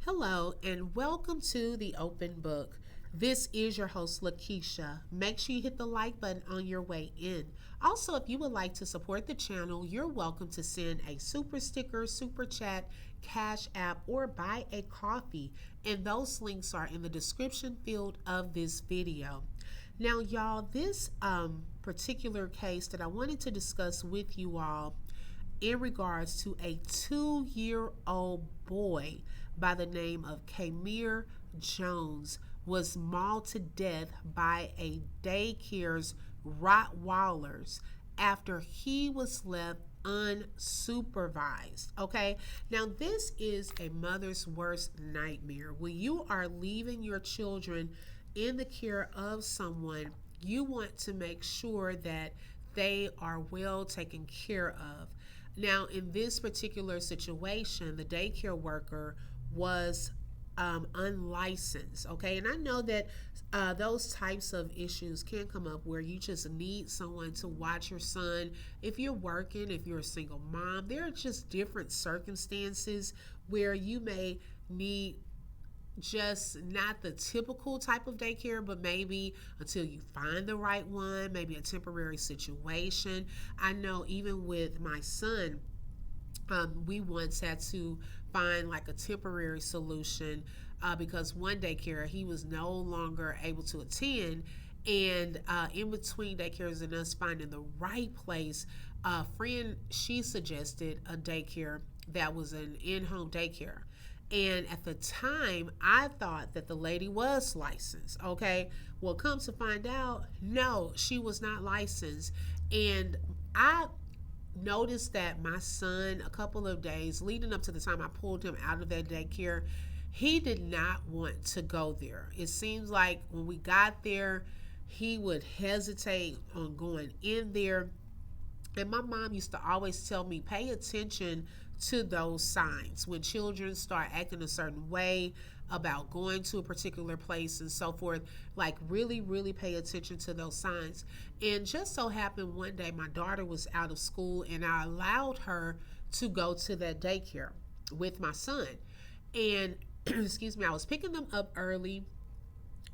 Hello, and welcome to the Open Book. This is your host, Lakeisha. Make sure you hit the like button on your way in. Also, if you would like to support the channel, you're welcome to send a super sticker, super chat, cash app, or buy a coffee. And those links are in the description field of this video. Now, y'all, this particular case that I wanted to discuss with you all in regards to a 2-year-old boy by the name of Kamir Jones was mauled to death by a daycare's Rottweilers after he was left unsupervised. Okay, now this is a mother's worst nightmare. When you are leaving your children in the care of someone, you want to make sure that they are well taken care of. Now, in this particular situation, the daycare worker was unlicensed, okay? And I know that those types of issues can come up where you just need someone to watch your son. If you're working, if you're a single mom, there are just different circumstances where you may need just not the typical type of daycare, but maybe until you find the right one, maybe a temporary situation. I know even with my son, we once had to find like a temporary solution because one daycare he was no longer able to attend. And in between daycares and us finding the right place, a friend she suggested a daycare that was an in-home daycare. And at the time, I thought that the lady was licensed. Okay. Well, come to find out, no, she was not licensed. And I noticed that my son, a couple of days leading up to the time I pulled him out of that daycare, he did not want to go there. It seems like when we got there, he would hesitate on going in there. And my mom used to always tell me, pay attention to those signs when children start acting a certain way about going to a particular place and so forth. Like, really, really pay attention to those signs. And just so happened one day, my daughter was out of school and I allowed her to go to that daycare with my son. And excuse me, I was picking them up early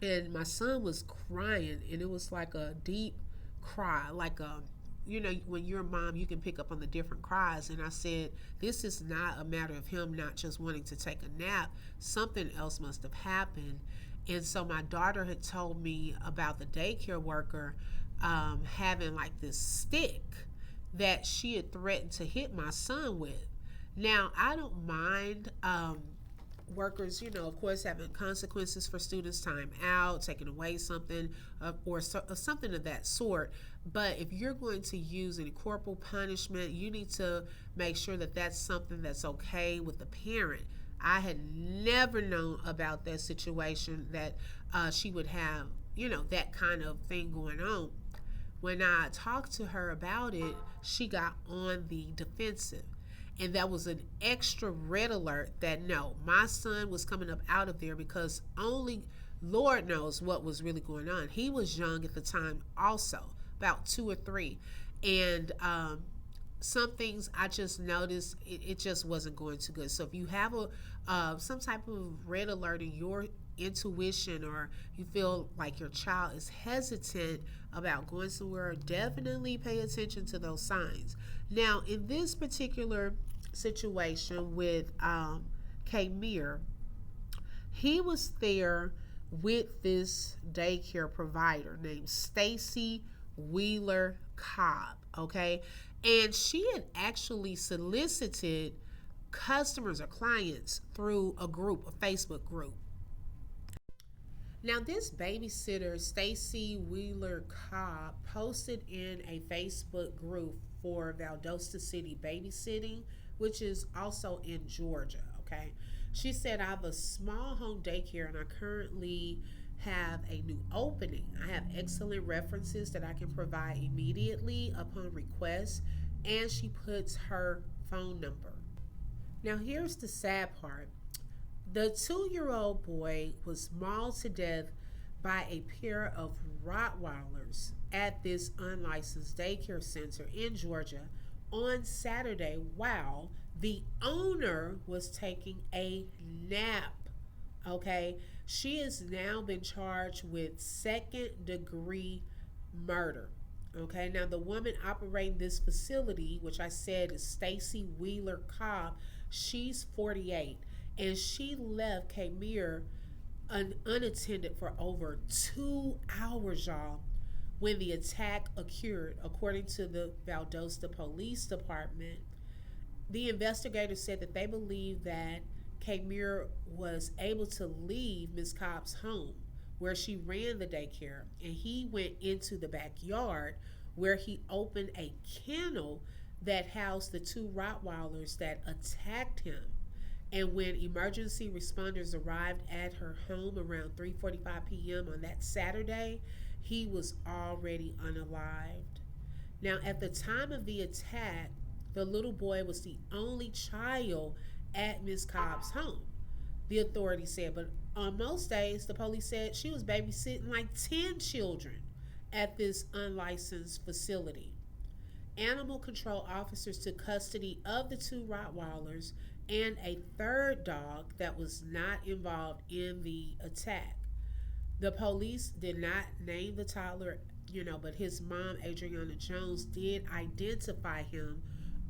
and my son was crying, and it was like a deep cry, like a when you're a mom, you can pick up on the different cries. And I said, this is not a matter of him not just wanting to take a nap. Something else must have happened. And so my daughter had told me about the daycare worker having like this stick that she had threatened to hit my son with. Now, I don't mind workers, of course, having consequences for students' time out, taking away something, or something of that sort. But if you're going to use any corporal punishment, you need to make sure that that's something that's okay with the parent. I had never known about that situation that she would have, that kind of thing going on. When I talked to her about it, she got on the defensive. And that was an extra red alert that no, my son was coming up out of there because only Lord knows what was really going on. He was young at the time also, about 2 or 3. And some things I just noticed it just wasn't going too good. So if you have some type of red alert in your intuition, or you feel like your child is hesitant about going somewhere, definitely pay attention to those signs. Now, in this particular situation with Kamir, he was there with this daycare provider named Stacy Wheeler Cobb, okay? And she had actually solicited customers or clients through a group, a Facebook group. Now, this babysitter, Stacy Wheeler Cobb, posted in a Facebook group for Valdosta City Babysitting, which is also in Georgia, okay? She said, I have a small home daycare and I currently have a new opening. I have excellent references that I can provide immediately upon request. And she puts her phone number. Now, here's the sad part. The 2-year-old boy was mauled to death by a pair of Rottweilers at this unlicensed daycare center in Georgia on Saturday while The owner was taking a nap. Okay, she has now been charged with second-degree murder. Okay, now the woman operating this facility, which I said is Stacy Wheeler Cobb, she's 48, and she left Kmir unattended for over 2 hours, y'all, when the attack occurred, according to the Valdosta Police Department. The investigators said that they believe that Kmir was able to leave Miss Cobb's home where she ran the daycare, and he went into the backyard where he opened a kennel that housed the two Rottweilers that attacked him. And when emergency responders arrived at her home around 3:45 p.m. on that Saturday, he was already unalived. Now, at the time of the attack, the little boy was the only child at Miss Cobb's home, the authorities said. But on most days, the police said she was babysitting like 10 children at this unlicensed facility. Animal control officers took custody of the two Rottweilers and a third dog that was not involved in the attack. The police did not name the toddler, but his mom, Adriana Jones, did identify him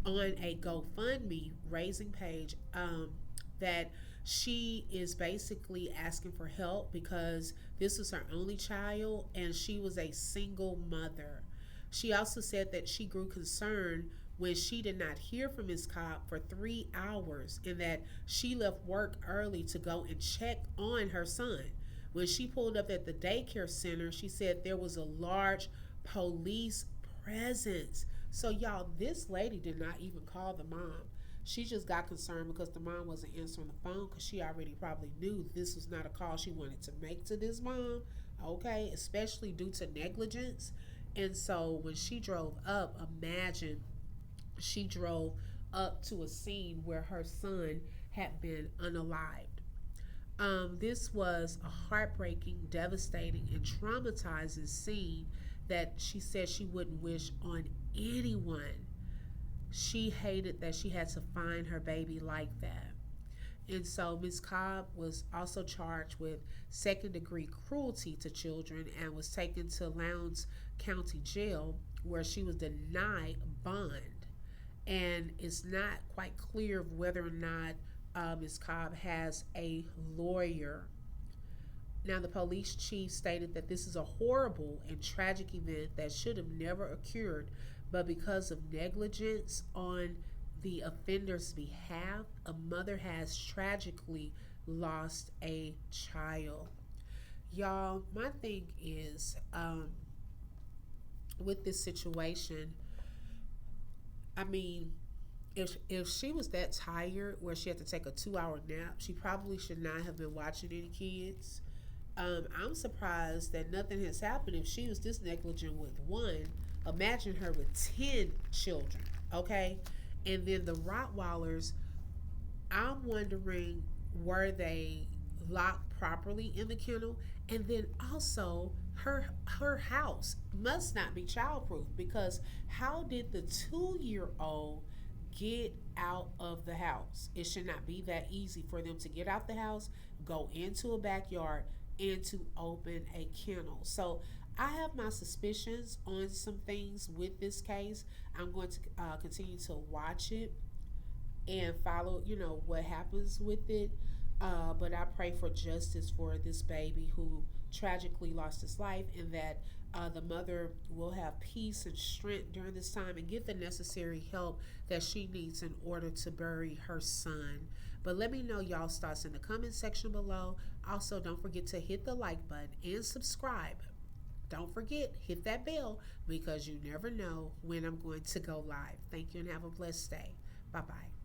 on a GoFundMe raising page, that she is basically asking for help because this was her only child and she was a single mother. She also said that she grew concerned when she did not hear from Ms. Cobb for 3 hours and that she left work early to go and check on her son. When she pulled up at the daycare center, she said there was a large police presence. So, y'all, this lady did not even call the mom. She just got concerned because the mom wasn't answering the phone because she already probably knew this was not a call she wanted to make to this mom, okay, especially due to negligence. And so when she drove up, imagine she drove up to a scene where her son had been unalived. This was a heartbreaking, devastating, and traumatizing scene that she said she wouldn't wish on anyone. She hated that she had to find her baby like that. And so Ms. Cobb was also charged with second degree cruelty to children and was taken to Lowndes County Jail where she was denied bond. And it's not quite clear whether or not Ms. Cobb has a lawyer. Now, the police chief stated that this is a horrible and tragic event that should have never occurred, but because of negligence on the offender's behalf, a mother has tragically lost a child. Y'all, my thing is, with this situation, I mean, if she was that tired where she had to take a 2 hour nap, she probably should not have been watching any kids. I'm surprised that nothing has happened. If she was this negligent with one, imagine her with 10 children, okay? And then the Rottweilers, I'm wondering, were they locked properly in the kennel? And then also, her house must not be childproof because how did the 2-year-old get out of the house? It should not be that easy for them to get out the house, go into a backyard, and to open a kennel. So I have my suspicions on some things with this case. I'm going to continue to watch it and follow, what happens with it. But I pray for justice for this baby who tragically lost his life, and that the mother will have peace and strength during this time and get the necessary help that she needs in order to bury her son. But let me know y'all's thoughts in the comment section below. Also, don't forget to hit the like button and subscribe. Don't forget, hit that bell because you never know when I'm going to go live. Thank you and have a blessed day. Bye-bye.